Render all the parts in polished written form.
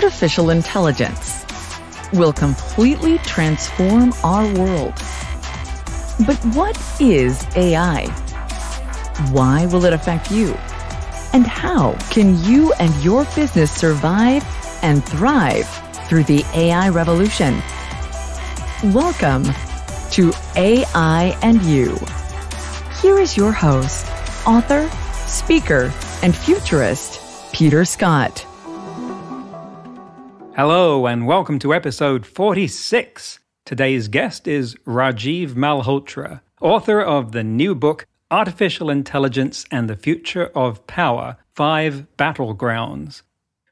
artificial intelligence will completely transform our world. But what is AI? Why will it affect you? And how can you and your business survive and thrive through the AI revolution? Welcome to AI and You. Here is your host, author, speaker, and futurist, Peter Scott. Hello and welcome to episode 46. Today's guest is Rajiv Malhotra, author of the new book, Artificial Intelligence and the Future of Power, 5 Battlegrounds.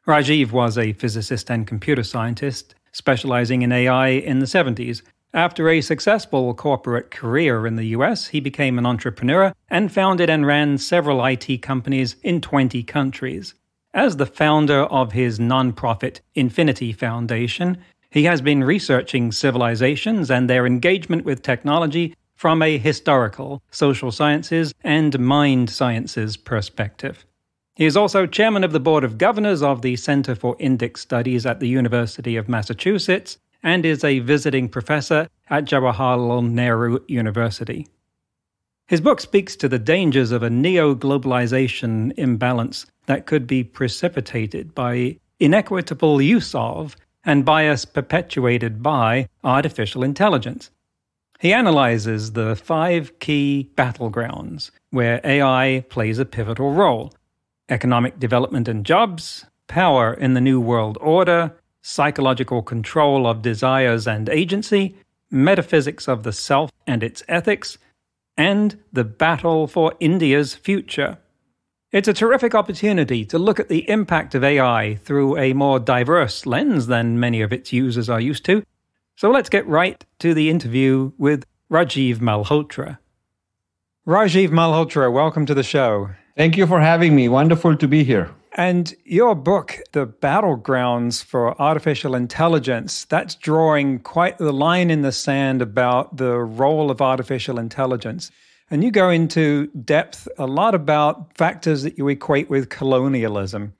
Rajiv was a physicist and computer scientist, specializing in AI in the 70s. After a successful corporate career in the US, he became an entrepreneur and founded and ran several IT companies in 20 countries. As the founder of his nonprofit Infinity Foundation, he has been researching civilizations and their engagement with technology from a historical, social sciences, and mind sciences perspective. He is also chairman of the board of governors of the Center for Indic Studies at the University of Massachusetts and is a visiting professor at Jawaharlal Nehru University. His book speaks to the dangers of a neo-globalization imbalance that could be precipitated by inequitable use of and bias perpetuated by artificial intelligence. He analyzes the 5 key battlegrounds where AI plays a pivotal role: economic development and jobs, power in the New World Order, psychological control of desires and agency, metaphysics of the self and its ethics, and the battle for India's future. It's a terrific opportunity to look at the impact of AI through a more diverse lens than many of its users are used to. So let's get right to the interview with Rajiv Malhotra. Rajiv Malhotra, welcome to the show. Thank you for having me. Wonderful to be here. And your book, The Battlegrounds for Artificial Intelligence, that's drawing quite the line in the sand about the role of artificial intelligence. And you go into depth a lot about factors that you equate with colonialism.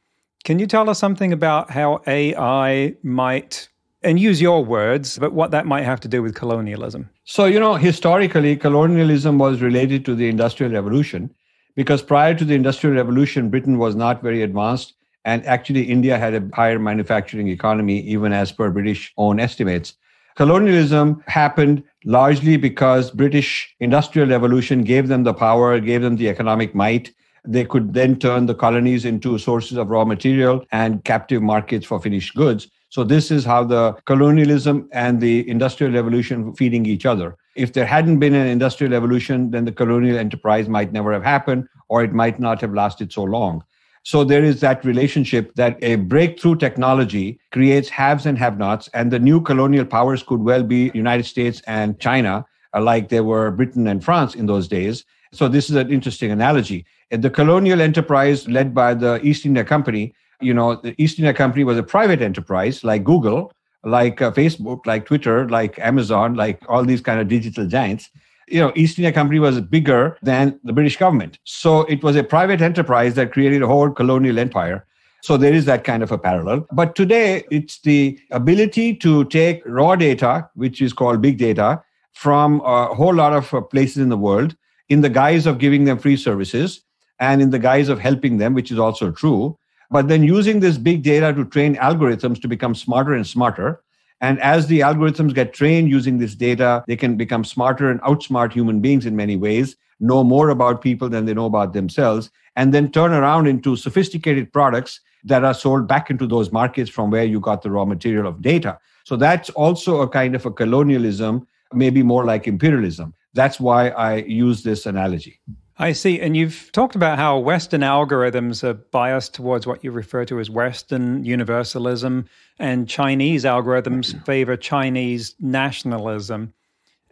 Can you tell us something about how AI might, and use your words, but what that might have to do with colonialism? So, historically, colonialism was related to the Industrial Revolution. Because prior to the Industrial Revolution, Britain was not very advanced. And actually, India had a higher manufacturing economy, even as per British own estimates. Colonialism happened largely because British Industrial Revolution gave them the power, gave them the economic might. They could then turn the colonies into sources of raw material and captive markets for finished goods. So this is how the colonialism and the Industrial Revolution were feeding each other. If there hadn't been an Industrial Revolution, then the colonial enterprise might never have happened, or it might not have lasted so long. So there is that relationship that a breakthrough technology creates haves and have-nots, and the new colonial powers could well be United States and China, like they were Britain and France in those days. So this is an interesting analogy. The colonial enterprise led by the East India Company, the East India Company was a private enterprise like Google, like Facebook, like Twitter, like Amazon, like all these kind of digital giants. East India Company was bigger than the British government. So it was a private enterprise that created a whole colonial empire. So there is that kind of a parallel. But today, it's the ability to take raw data, which is called big data, from a whole lot of places in the world in the guise of giving them free services and in the guise of helping them, which is also true. But then using this big data to train algorithms to become smarter and smarter. And as the algorithms get trained using this data, they can become smarter and outsmart human beings in many ways, know more about people than they know about themselves, and then turn around into sophisticated products that are sold back into those markets from where you got the raw material of data. So that's also a kind of a colonialism, maybe more like imperialism. That's why I use this analogy. I see. And you've talked about how Western algorithms are biased towards what you refer to as Western universalism, and Chinese algorithms favor Chinese nationalism.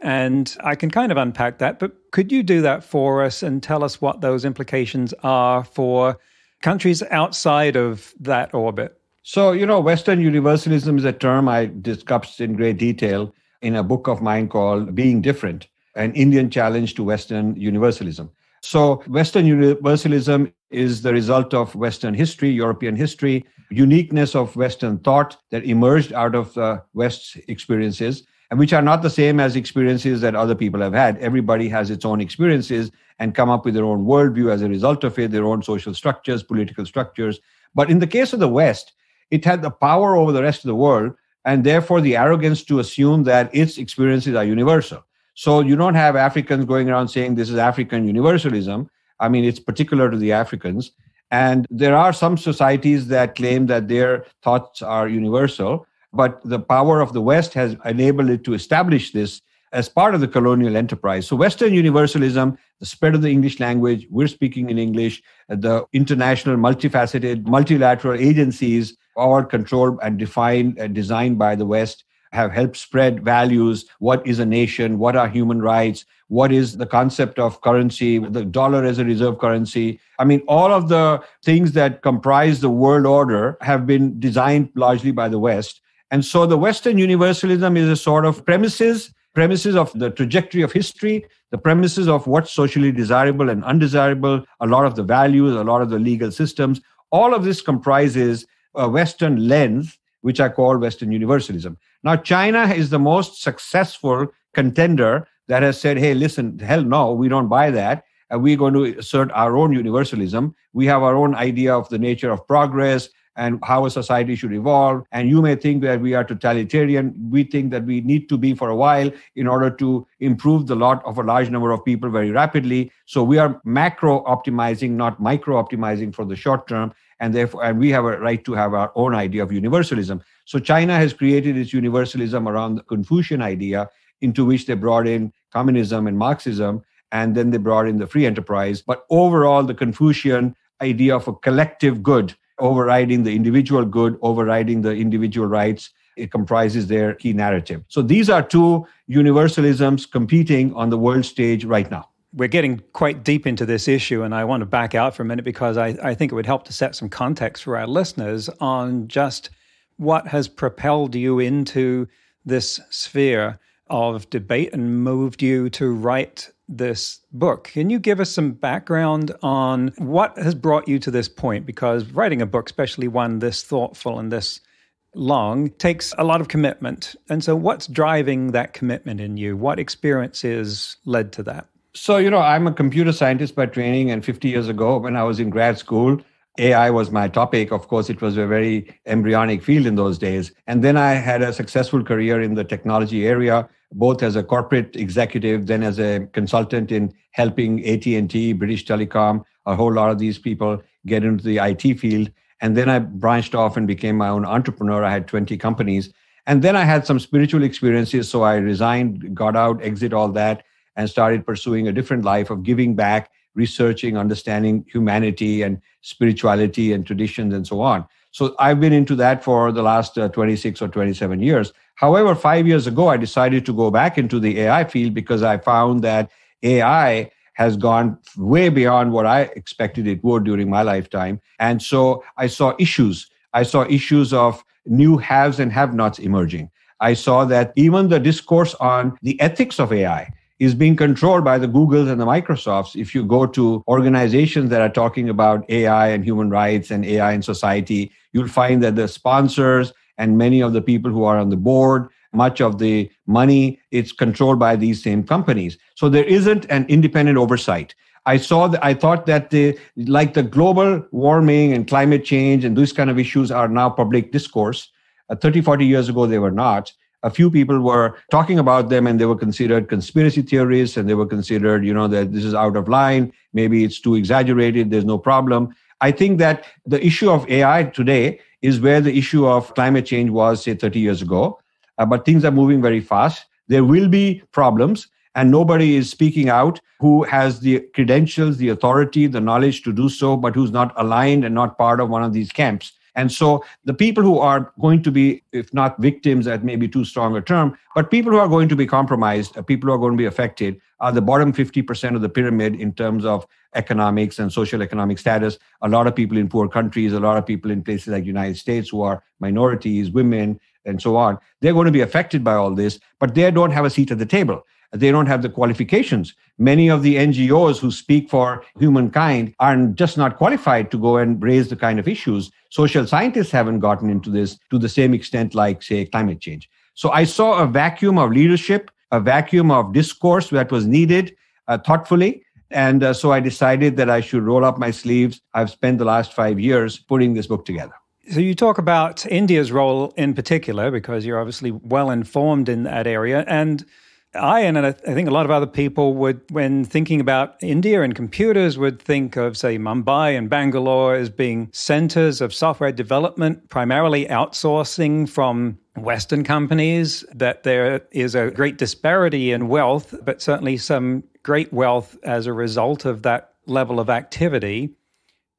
And I can kind of unpack that, but could you do that for us and tell us what those implications are for countries outside of that orbit? So, Western universalism is a term I discussed in great detail in a book of mine called Being Different, an Indian challenge to Western universalism. So Western universalism is the result of Western history, European history, uniqueness of Western thought that emerged out of the West's experiences, and which are not the same as experiences that other people have had. Everybody has its own experiences and come up with their own worldview as a result of it, their own social structures, political structures. But in the case of the West, it had the power over the rest of the world, and therefore the arrogance to assume that its experiences are universal. So you don't have Africans going around saying this is African universalism. I mean, it's particular to the Africans. And there are some societies that claim that their thoughts are universal, but the power of the West has enabled it to establish this as part of the colonial enterprise. So Western universalism, the spread of the English language, we're speaking in English, the international, multifaceted, multilateral agencies, all controlled and defined and designed by the West, have helped spread values. What is a nation? What are human rights? What is the concept of currency, the dollar as a reserve currency? I mean, all of the things that comprise the world order have been designed largely by the West. And so the Western universalism is a sort of premises of the trajectory of history, the premises of what's socially desirable and undesirable, a lot of the values, a lot of the legal systems. All of this comprises a Western lens, which I call Western universalism. Now, China is the most successful contender that has said, hey, listen, hell no, we don't buy that. We're going to assert our own universalism. We have our own idea of the nature of progress and how a society should evolve. And you may think that we are totalitarian. We think that we need to be for a while in order to improve the lot of a large number of people very rapidly. So we are macro optimizing, not micro optimizing for the short term. And therefore, and we have a right to have our own idea of universalism. So China has created its universalism around the Confucian idea, into which they brought in communism and Marxism, and then they brought in the free enterprise. But overall, the Confucian idea of a collective good, overriding the individual good, overriding the individual rights, it comprises their key narrative. So these are two universalisms competing on the world stage right now. We're getting quite deep into this issue, and I want to back out for a minute because I think it would help to set some context for our listeners on just what has propelled you into this sphere of debate and moved you to write this book. Can you give us some background on what has brought you to this point? Because writing a book, especially one this thoughtful and this long, takes a lot of commitment. And so what's driving that commitment in you? What experiences led to that? So, I'm a computer scientist by training, and 50 years ago, when I was in grad school, AI was my topic. Of course, it was a very embryonic field in those days. And then I had a successful career in the technology area, both as a corporate executive, then as a consultant in helping AT&T, British Telecom, a whole lot of these people get into the IT field. And then I branched off and became my own entrepreneur. I had 20 companies. And then I had some spiritual experiences. So I resigned, got out, exit all that, and started pursuing a different life of giving back, researching, understanding humanity and spirituality and traditions and so on. So I've been into that for the last 26 or 27 years. However, 5 years ago, I decided to go back into the AI field because I found that AI has gone way beyond what I expected it would during my lifetime. And so I saw issues. I saw issues of new haves and have-nots emerging. I saw that even the discourse on the ethics of AI is being controlled by the Googles and the Microsofts. If you go to organizations that are talking about AI and human rights and AI in society, you'll find that the sponsors and many of the people who are on the board, much of the money, it's controlled by these same companies. So there isn't an independent oversight. I thought that the global warming and climate change and these kind of issues are now public discourse. 30, 40 years ago, they were not. A few people were talking about them and they were considered conspiracy theorists and they were considered, that this is out of line. Maybe it's too exaggerated. There's no problem. I think that the issue of AI today is where the issue of climate change was, say, 30 years ago. But things are moving very fast. There will be problems and nobody is speaking out who has the credentials, the authority, the knowledge to do so, but who's not aligned and not part of one of these camps. And so the people who are going to be, if not victims, that may be too strong a term, but people who are going to be compromised, people who are going to be affected are the bottom 50% of the pyramid in terms of economics and social economic status. A lot of people in poor countries, a lot of people in places like the United States who are minorities, women, and so on. They're going to be affected by all this, but they don't have a seat at the table. They don't have the qualifications. Many of the NGOs who speak for humankind are just not qualified to go and raise the kind of issues. Social scientists haven't gotten into this to the same extent like, say, climate change. So I saw a vacuum of leadership, a vacuum of discourse that was needed thoughtfully. And so I decided that I should roll up my sleeves. I've spent the last 5 years putting this book together. So you talk about India's role in particular, because you're obviously well informed in that area. And I think a lot of other people would, when thinking about India and computers, would think of, say, Mumbai and Bangalore as being centers of software development, primarily outsourcing from Western companies, that there is a great disparity in wealth, but certainly some great wealth as a result of that level of activity.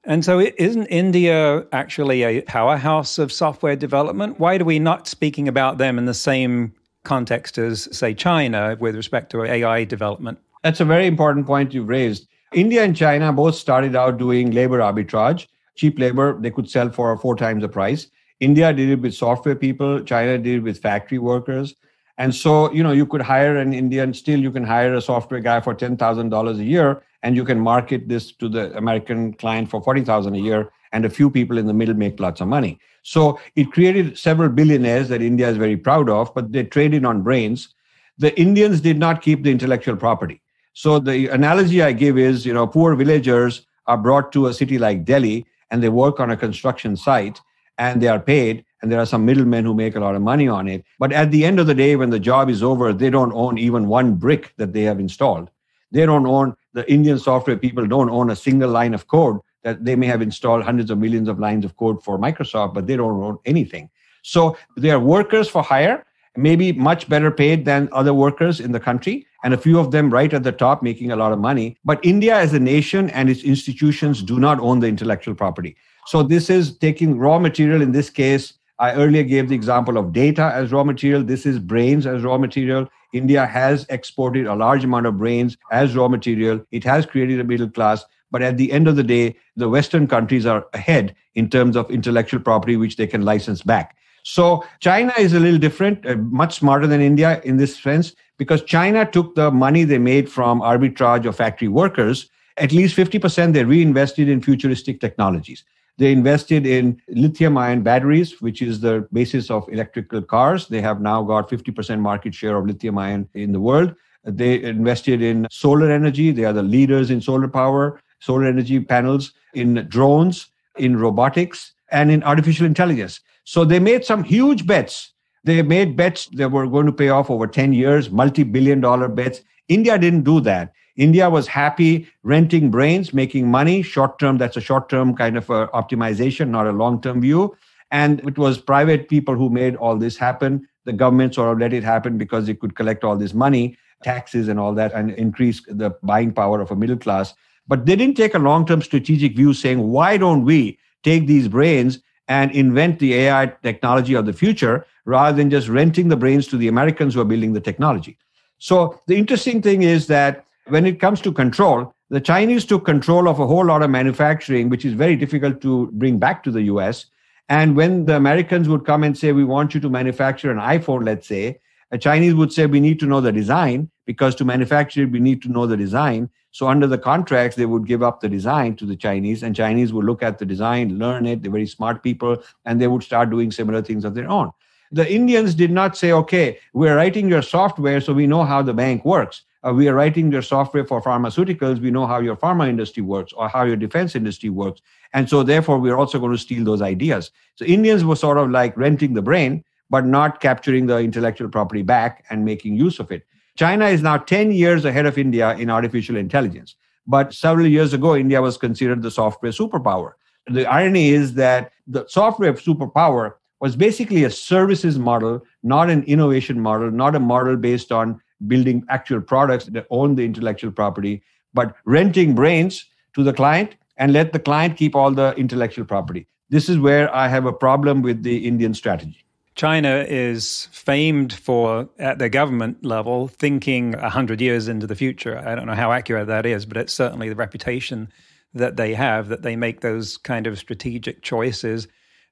And so isn't India actually a powerhouse of software development? Why are we not speaking about them in the same context as, say, China with respect to AI development? That's a very important point you've raised. India and China both started out doing labor arbitrage. Cheap labor, they could sell for 4 times the price. India did it with software people. China did it with factory workers. And so, you could hire an Indian, still you can hire a software guy for $10,000 a year, and you can market this to the American client for $40,000 a year, and a few people in the middle make lots of money. So it created several billionaires that India is very proud of, but they traded on brains. The Indians did not keep the intellectual property. So the analogy I give is, poor villagers are brought to a city like Delhi, and they work on a construction site, and they are paid, and there are some middlemen who make a lot of money on it. But at the end of the day, when the job is over, they don't own even one brick that they have installed. They don't own, the Indian software people don't own a single line of code that they may have installed hundreds of millions of lines of code for Microsoft, but they don't own anything. So they are workers for hire, maybe much better paid than other workers in the country, and a few of them right at the top making a lot of money. But India as a nation and its institutions do not own the intellectual property. So this is taking raw material. In this case, I earlier gave the example of data as raw material. This is brains as raw material. India has exported a large amount of brains as raw material. It has created a middle class. But at the end of the day, the Western countries are ahead in terms of intellectual property, which they can license back. So China is a little different, much smarter than India in this sense, because China took the money they made from arbitrage of factory workers, at least 50% they reinvested in futuristic technologies. They invested in lithium-ion batteries, which is the basis of electrical cars. They have now got 50% market share of lithium-ion in the world. They invested in solar energy. They are the leaders in solar power, solar energy panels, in drones, in robotics, and in artificial intelligence. So they made some huge bets. They made bets that were going to pay off over 10 years, multi-billion-dollar bets. India didn't do that. India was happy renting brains, making money, short-term. That's a short-term kind of optimization, not a long-term view. And it was private people who made all this happen. The government sort of let it happen because they could collect all this money, taxes and all that, and increase the buying power of a middle class. But they didn't take a long-term strategic view saying, why don't we take these brains and invent the AI technology of the future rather than just renting the brains to the Americans who are building the technology? So the interesting thing is that when it comes to control, the Chinese took control of a whole lot of manufacturing, which is very difficult to bring back to the US. And when the Americans would come and say, we want you to manufacture an iPhone, let's say, the Chinese would say, we need to know the design, because to manufacture it, we need to know the design. So under the contracts, they would give up the design to the Chinese, and Chinese would look at the design, learn it. They're very smart people, and they would start doing similar things of their own. The Indians did not say, okay, we're writing your software so we know how the bank works. We are writing your software for pharmaceuticals. We know how your pharma industry works or how your defense industry works. And so therefore, we're also going to steal those ideas. So Indians were sort of like renting the brain, but not capturing the intellectual property back and making use of it. China is now 10 years ahead of India in artificial intelligence. But several years ago, India was considered the software superpower. The irony is that the software superpower was basically a services model, not an innovation model, not a model based on building actual products that own the intellectual property, but renting brains to the client and let the client keep all the intellectual property. This is where I have a problem with the Indian strategy. China is famed for, at the government level, thinking 100 years into the future. I don't know how accurate that is, but it's certainly the reputation that they have, that they make those kind of strategic choices.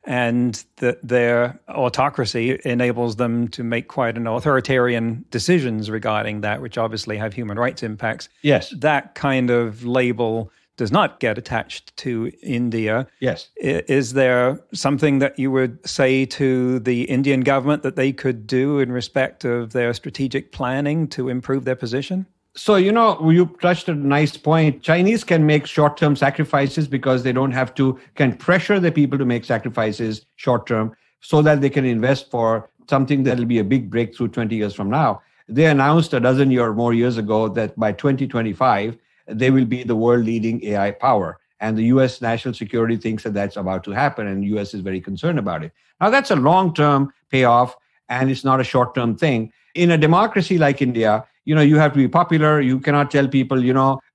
and that their autocracy enables them to make quite an authoritarian decisions regarding that, which obviously have human rights impacts. Yes. That kind of label does not get attached to India. Yes. Is there something that you would say to the Indian government that they could do in respect of their strategic planning to improve their position? So, you touched a nice point. Chinese can make short-term sacrifices because they don't have to, can pressure the people to make sacrifices short-term so that they can invest for something that will be a big breakthrough 20 years from now. They announced a dozen or more years ago that by 2025, they will be the world-leading AI power. And the U.S. national security thinks that that's about to happen, and the U.S. is very concerned about it. Now, that's a long-term payoff, and it's not a short-term thing. In a democracy like India, you have to be popular. You cannot tell people,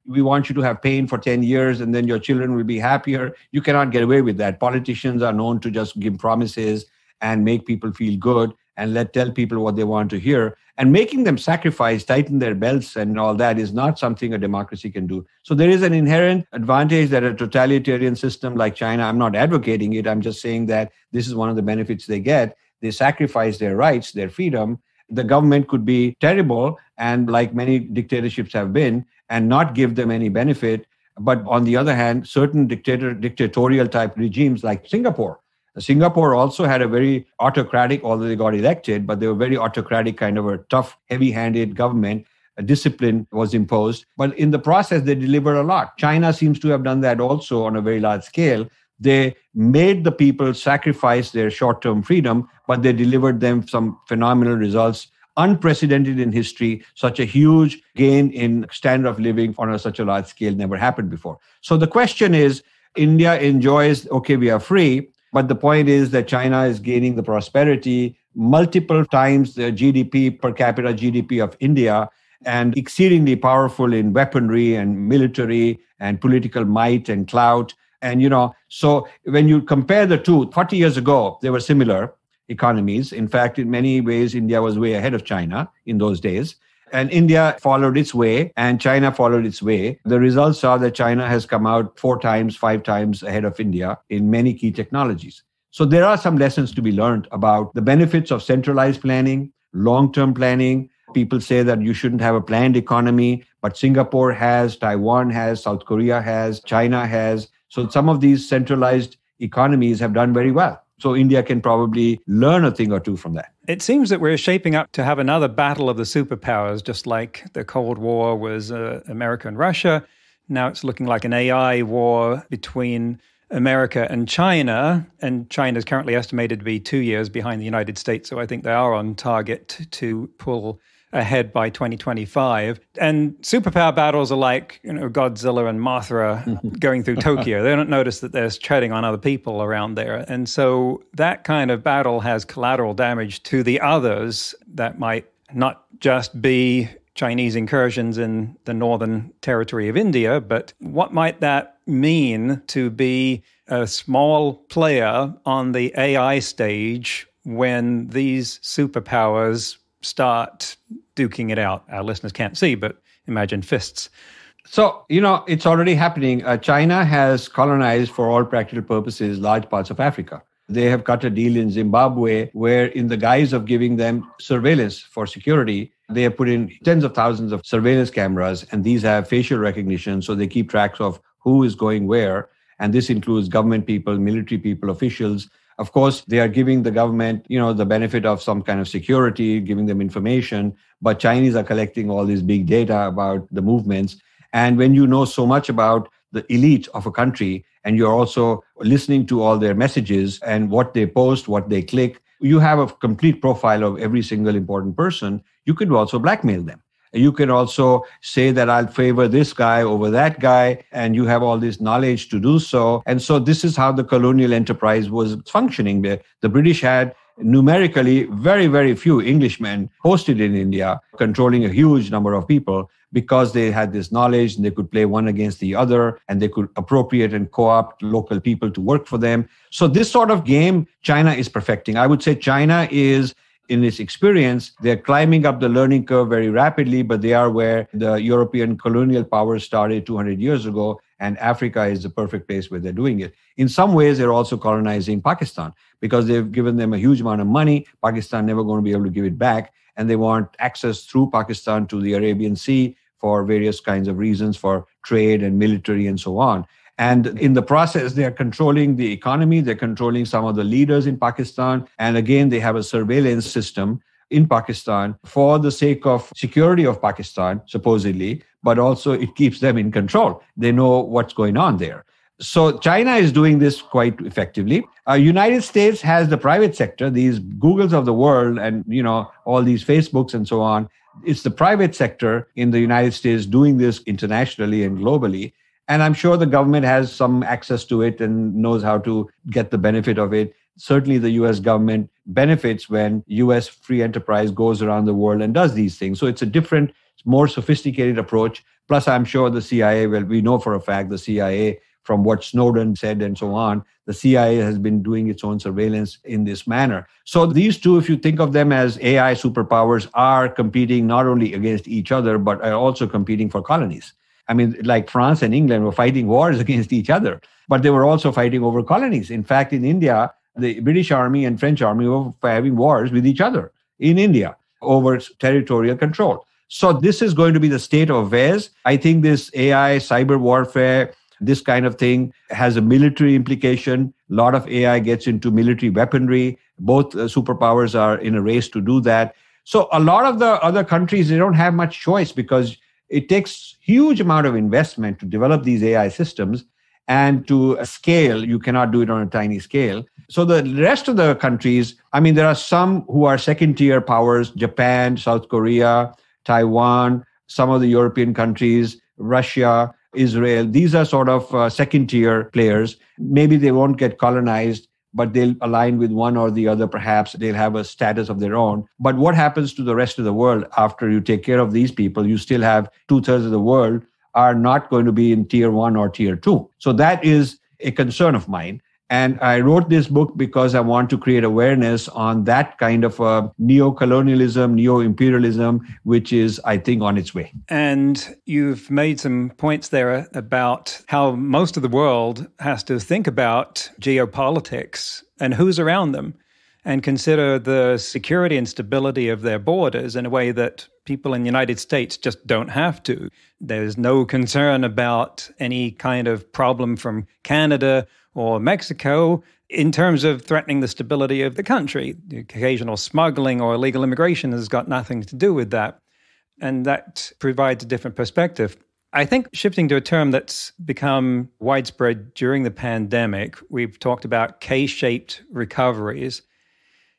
we want you to have pain for 10 years and then your children will be happier. You cannot get away with that. Politicians are known to just give promises and make people feel good and tell people what they want to hear. And making them sacrifice, tighten their belts and all that is not something a democracy can do. So there is an inherent advantage that a totalitarian system like China, I'm not advocating it. I'm just saying that this is one of the benefits they get. They sacrifice their rights, their freedom. The government could be terrible, and like many dictatorships have been, and not give them any benefit. But on the other hand, certain dictatorial type regimes like Singapore. Singapore also had a very autocratic, although they got elected, but they were very autocratic, kind of a tough, heavy-handed government. A discipline was imposed. But in the process, they delivered a lot. China seems to have done that also on a very large scale. They made the people sacrifice their short-term freedom, but they delivered them some phenomenal results, unprecedented in history. Such a huge gain in standard of living on such a large scale never happened before. So the question is, India enjoys, okay, we are free, but the point is that China is gaining the prosperity multiple times the GDP, per capita GDP of India, and exceedingly powerful in weaponry and military and political might and clout. And, so when you compare the two, 40 years ago, they were similar economies. In fact, in many ways, India was way ahead of China in those days. And India followed its way and China followed its way. The results are that China has come out 4 times, 5 times ahead of India in many key technologies. So there are some lessons to be learned about the benefits of centralized planning, long-term planning. People say that you shouldn't have a planned economy, but Singapore has, Taiwan has, South Korea has, China has. So some of these centralized economies have done very well. So India can probably learn a thing or two from that. It seems that we're shaping up to have another battle of the superpowers, just like the Cold War was America and Russia. Now it's looking like an AI war between America and China. And China is currently estimated to be 2 years behind the United States. So I think they are on target to pull ahead by 2025. And superpower battles are like, Godzilla and Mothra going through Tokyo. They don't notice that they're treading on other people around there. And so that kind of battle has collateral damage to the others that might not just be Chinese incursions in the northern territory of India, but what might that mean to be a small player on the AI stage when these superpowers start duking it out? Our listeners can't see, but imagine fists. So, it's already happening. China has colonized, for all practical purposes, large parts of Africa. They have cut a deal in Zimbabwe where, in the guise of giving them surveillance for security, they have put in tens of thousands of surveillance cameras, and these have facial recognition, so they keep tracks of who is going where. And this includes government people, military people, officials. Of course, they are giving the government, the benefit of some kind of security, giving them information. But Chinese are collecting all this big data about the movements. And when you know so much about the elite of a country, and you're also listening to all their messages and what they post, what they click, you have a complete profile of every single important person. You could also blackmail them. You can also say that I'll favor this guy over that guy, and you have all this knowledge to do so. And so this is how the colonial enterprise was functioning. The British had numerically very, very few Englishmen posted in India, controlling a huge number of people because they had this knowledge and they could play one against the other and they could appropriate and co-opt local people to work for them. So this sort of game China is perfecting. I would say China is, in its experience, they're climbing up the learning curve very rapidly, but they are where the European colonial powers started 200 years ago. And Africa is the perfect place where they're doing it. In some ways, they're also colonizing Pakistan because they've given them a huge amount of money. Pakistan never going to be able to give it back. And they want access through Pakistan to the Arabian Sea for various kinds of reasons, for trade and military and so on. And in the process, they are controlling the economy. They're controlling some of the leaders in Pakistan. And again, they have a surveillance system in Pakistan for the sake of security of Pakistan, supposedly, but also it keeps them in control. They know what's going on there. So China is doing this quite effectively. United States has the private sector, these Googles of the world and, all these Facebooks and so on. It's the private sector in the United States doing this internationally and globally. And I'm sure the government has some access to it and knows how to get the benefit of it. Certainly the US government benefits when US free enterprise goes around the world and does these things. So it's a different, more sophisticated approach. Plus, I'm sure the CIA, well, we know for a fact the CIA, from what Snowden said and so on, the CIA has been doing its own surveillance in this manner. So these two, if you think of them as AI superpowers, are competing not only against each other, but are also competing for colonies. I mean, like France and England were fighting wars against each other, but they were also fighting over colonies. In fact, in India, the British Army and French Army were having wars with each other in India over territorial control. So this is going to be the state of affairs. I think this AI, cyber warfare, this kind of thing has a military implication. A lot of AI gets into military weaponry. Both superpowers are in a race to do that. So a lot of the other countries, they don't have much choice because it takes huge amount of investment to develop these AI systems. And to scale, you cannot do it on a tiny scale. So the rest of the countries, I mean, there are some who are second-tier powers, Japan, South Korea, Taiwan, some of the European countries, Russia, Israel. These are sort of second-tier players. Maybe they won't get colonized, but they'll align with one or the other. Perhaps they'll have a status of their own. But what happens to the rest of the world after you take care of these people? You still have 2/3 of the world are not going to be in tier 1 or tier 2. So that is a concern of mine. And I wrote this book because I want to create awareness on that kind of neo-colonialism, neo-imperialism, which is, I think, on its way. And you've made some points there about how most of the world has to think about geopolitics and who's around them and consider the security and stability of their borders in a way that people in the United States just don't have to. There's no concern about any kind of problem from Canada or Mexico in terms of threatening the stability of the country. The occasional smuggling or illegal immigration has got nothing to do with that. And that provides a different perspective. I think shifting to a term that's become widespread during the pandemic, we've talked about K-shaped recoveries.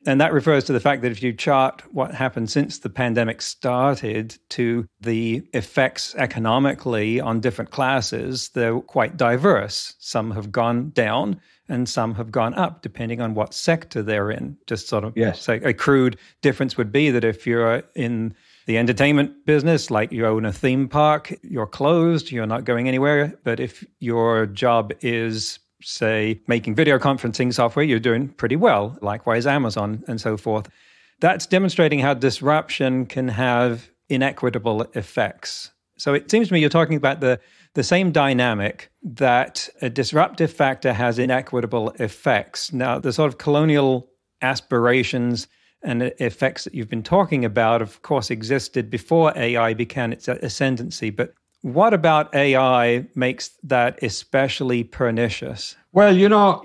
And that refers to the fact that if you chart what happened since the pandemic started to the effects economically on different classes, they're quite diverse. Some have gone down and some have gone up, depending on what sector they're in. Just sort of say a crude difference would be that if you're in the entertainment business, like you own a theme park, you're closed, you're not going anywhere. But if your job is, say, making video conferencing software, you're doing pretty well. Likewise, Amazon and so forth. That's demonstrating how disruption can have inequitable effects. So it seems to me you're talking about the same dynamic, that a disruptive factor has inequitable effects. Now, the sort of colonial aspirations and effects that you've been talking about, of course, existed before AI began its ascendancy. But what about AI makes that especially pernicious? Well,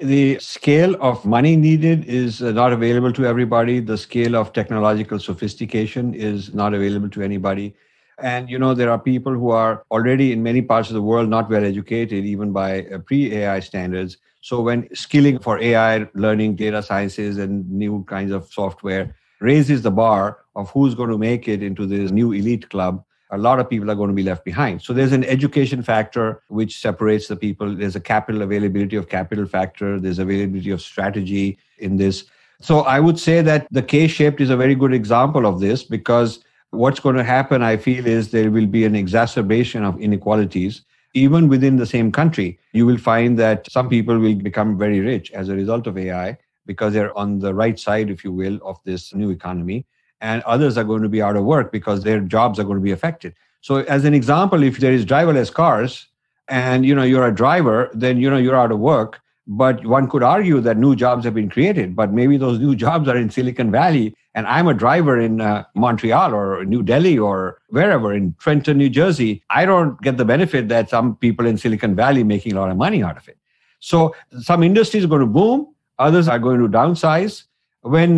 the scale of money needed is not available to everybody. The scale of technological sophistication is not available to anybody. And, there are people who are already in many parts of the world not well educated, even by pre-AI standards. So when skilling for AI, learning data sciences and new kinds of software raises the bar of who's going to make it into this new elite club, a lot of people are going to be left behind. So there's an education factor which separates the people. There's a capital availability of capital factor. There's availability of strategy in this. So I would say that the K-shaped is a very good example of this, because what's going to happen, I feel, is there will be an exacerbation of inequalities. Even within the same country, you will find that some people will become very rich as a result of AI because they're on the right side, if you will, of this new economy. And others are going to be out of work because their jobs are going to be affected. So as an example, if there is driverless cars and you're a driver, then you're out of work. But one could argue that new jobs have been created, but maybe those new jobs are in Silicon Valley, and I'm a driver in Montreal or New Delhi or wherever, in Trenton, New Jersey. I don't get the benefit that some people in Silicon Valley making a lot of money out of it. So some industries are going to boom, others are going to downsize. When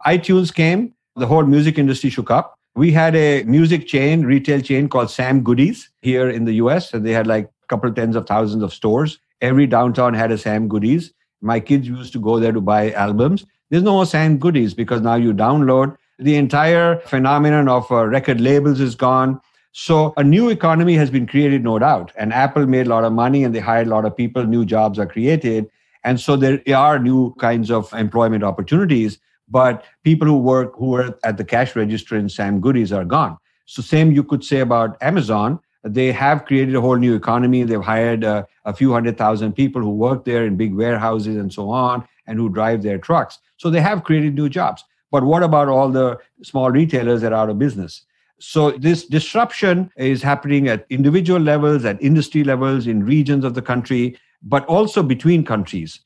iTunes came, the whole music industry shook up. We had a music chain, retail chain called Sam Goodies here in the US, and they had like a couple tens of thousands of stores. Every downtown had a Sam Goodies. My kids used to go there to buy albums. There's no more Sam Goodies because now you download. The entire phenomenon of record labels is gone. So a new economy has been created, no doubt. And Apple made a lot of money and they hired a lot of people. New jobs are created. And so there are new kinds of employment opportunities. But people who were at the cash register in Sam Goodies are gone. So same you could say about Amazon. They have created a whole new economy. They've hired a few 100,000 people who work there in big warehouses and so on, and who drive their trucks. So they have created new jobs. But what about all the small retailers that are out of business? So this disruption is happening at individual levels, at industry levels, in regions of the country, but also between countries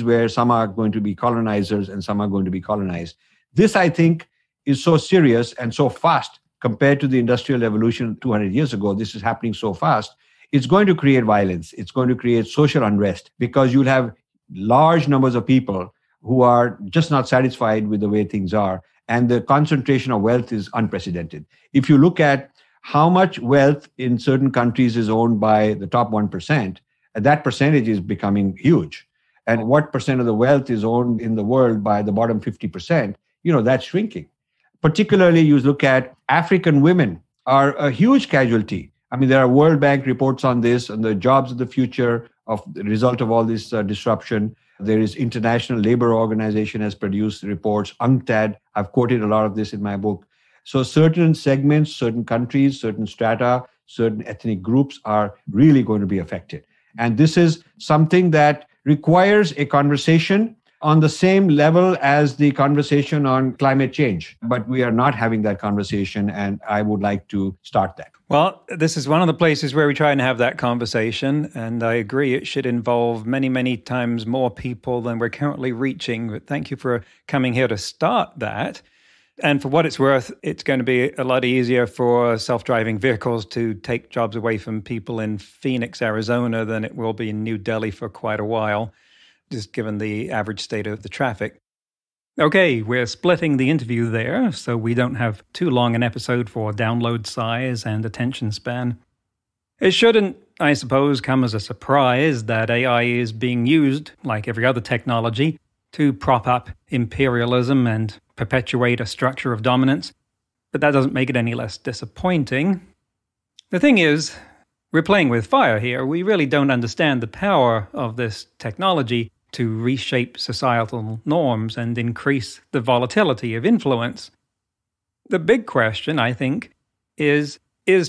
where some are going to be colonizers and some are going to be colonized. This, I think, is so serious and so fast compared to the Industrial Revolution 200 years ago. This is happening so fast. It's going to create violence. It's going to create social unrest because you'll have large numbers of people who are just not satisfied with the way things are. And the concentration of wealth is unprecedented. If you look at how much wealth in certain countries is owned by the top 1%, that percentage is becoming huge. And what percent of the wealth is owned in the world by the bottom 50%, that's shrinking. Particularly, you look at African women are a huge casualty. I mean, there are World Bank reports on this, and the jobs of the future of the result of all this disruption. There is International Labor Organization has produced reports. UNCTAD, I've quoted a lot of this in my book. So certain segments, certain countries, certain strata, certain ethnic groups are really going to be affected. And this is something that requires a conversation on the same level as the conversation on climate change. But we are not having that conversation, and I would like to start that. Well, this is one of the places where we try and have that conversation, and I agree it should involve many, many times more people than we're currently reaching. But thank you for coming here to start that. And for what it's worth, it's going to be a lot easier for self-driving vehicles to take jobs away from people in Phoenix, Arizona, than it will be in New Delhi for quite a while, just given the average state of the traffic. Okay, we're splitting the interview there, so we don't have too long an episode for download size and attention span. It shouldn't, I suppose, come as a surprise that AI is being used, like every other technology, to prop up imperialism and perpetuate a structure of dominance, but that doesn't make it any less disappointing. The thing is, we're playing with fire here. We really don't understand the power of this technology to reshape societal norms and increase the volatility of influence. The big question, I think, is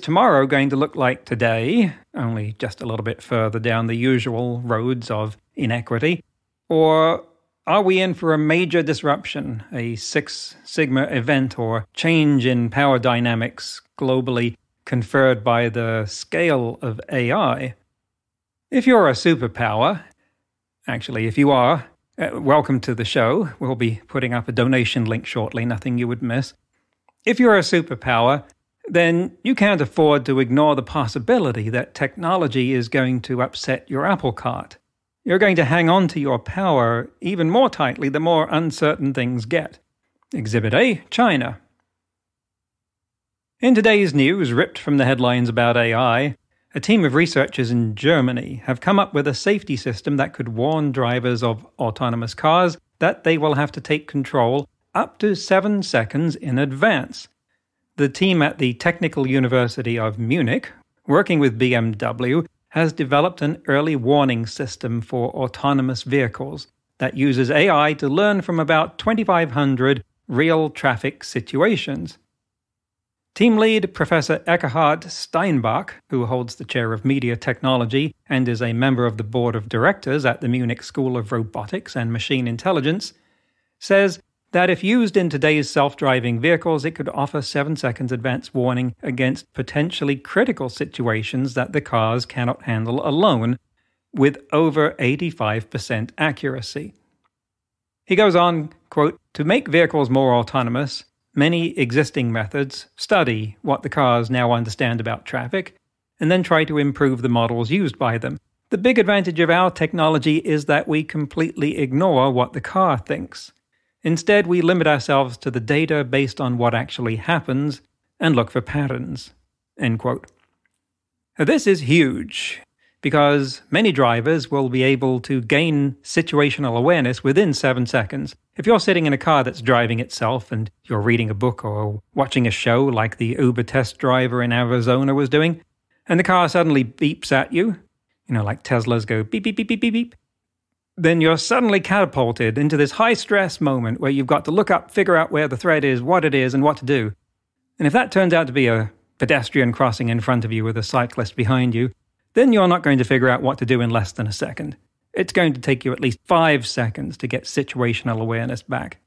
tomorrow going to look like today, only just a little bit further down the usual roads of inequity, or are we in for a major disruption, a Six Sigma event or change in power dynamics globally conferred by the scale of AI? If you're a superpower, actually, if you are, welcome to the show. We'll be putting up a donation link shortly, nothing you would miss. If you're a superpower, then you can't afford to ignore the possibility that technology is going to upset your apple cart. You're going to hang on to your power even more tightly the more uncertain things get. Exhibit A, China. In today's news, ripped from the headlines about AI, a team of researchers in Germany have come up with a safety system that could warn drivers of autonomous cars that they will have to take control up to 7 seconds in advance. The team at the Technical University of Munich, working with BMW, has developed an early warning system for autonomous vehicles that uses AI to learn from about 2,500 real traffic situations. Team lead Professor Eckhard Steinbach, who holds the chair of media technology and is a member of the board of directors at the Munich School of Robotics and Machine Intelligence, says that if used in today's self-driving vehicles, it could offer 7 seconds advance warning against potentially critical situations that the cars cannot handle alone, with over 85% accuracy. He goes on, quote, "To make vehicles more autonomous, many existing methods study what the cars now understand about traffic, and then try to improve the models used by them. The big advantage of our technology is that we completely ignore what the car thinks. Instead, we limit ourselves to the data based on what actually happens and look for patterns." End quote. Now, this is huge, because many drivers will be able to gain situational awareness within 7 seconds. If you're sitting in a car that's driving itself and you're reading a book or watching a show like the Uber test driver in Arizona was doing, and the car suddenly beeps at you, like Teslas go beep, beep, beep, beep, beep, beep, then you're suddenly catapulted into this high-stress moment where you've got to look up, figure out where the threat is, what it is, and what to do. And if that turns out to be a pedestrian crossing in front of you with a cyclist behind you, then you're not going to figure out what to do in less than a second. It's going to take you at least 5 seconds to get situational awareness back.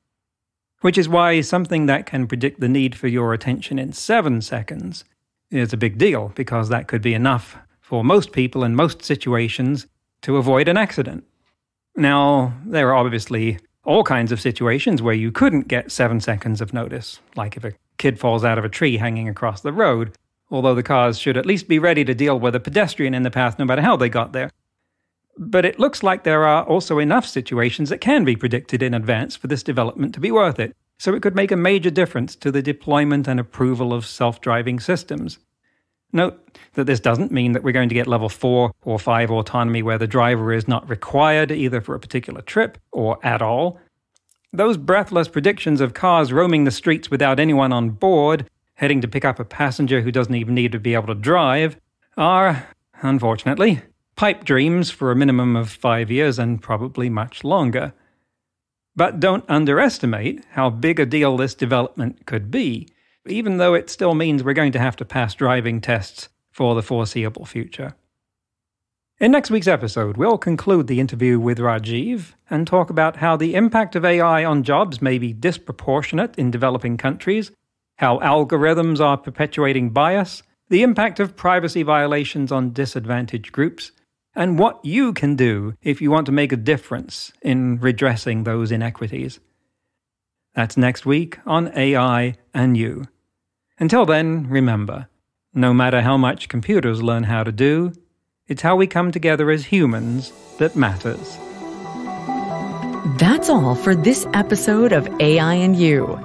Which is why something that can predict the need for your attention in 7 seconds is a big deal, because that could be enough for most people in most situations to avoid an accident. Now, there are obviously all kinds of situations where you couldn't get 7 seconds of notice, like if a kid falls out of a tree hanging across the road, although the cars should at least be ready to deal with a pedestrian in the path no matter how they got there. But it looks like there are also enough situations that can be predicted in advance for this development to be worth it, so it could make a major difference to the deployment and approval of self-driving systems. Note that this doesn't mean that we're going to get level 4 or 5 autonomy where the driver is not required either for a particular trip or at all. Those breathless predictions of cars roaming the streets without anyone on board, heading to pick up a passenger who doesn't even need to be able to drive, are, unfortunately, pipe dreams for a minimum of 5 years and probably much longer. But don't underestimate how big a deal this development could be, even though it still means we're going to have to pass driving tests for the foreseeable future. In next week's episode, we'll conclude the interview with Rajiv and talk about how the impact of AI on jobs may be disproportionate in developing countries, how algorithms are perpetuating bias, the impact of privacy violations on disadvantaged groups, and what you can do if you want to make a difference in redressing those inequities. That's next week on AI and You. Until then, remember, no matter how much computers learn how to do, it's how we come together as humans that matters. That's all for this episode of AI and You.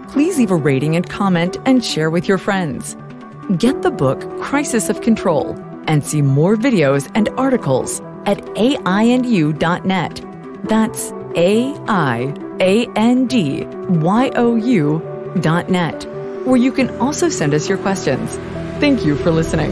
Please leave a rating and comment and share with your friends. Get the book Crisis of Control and see more videos and articles at aiandyou.net. That's aiandyou.net, where you can also send us your questions. Thank you for listening.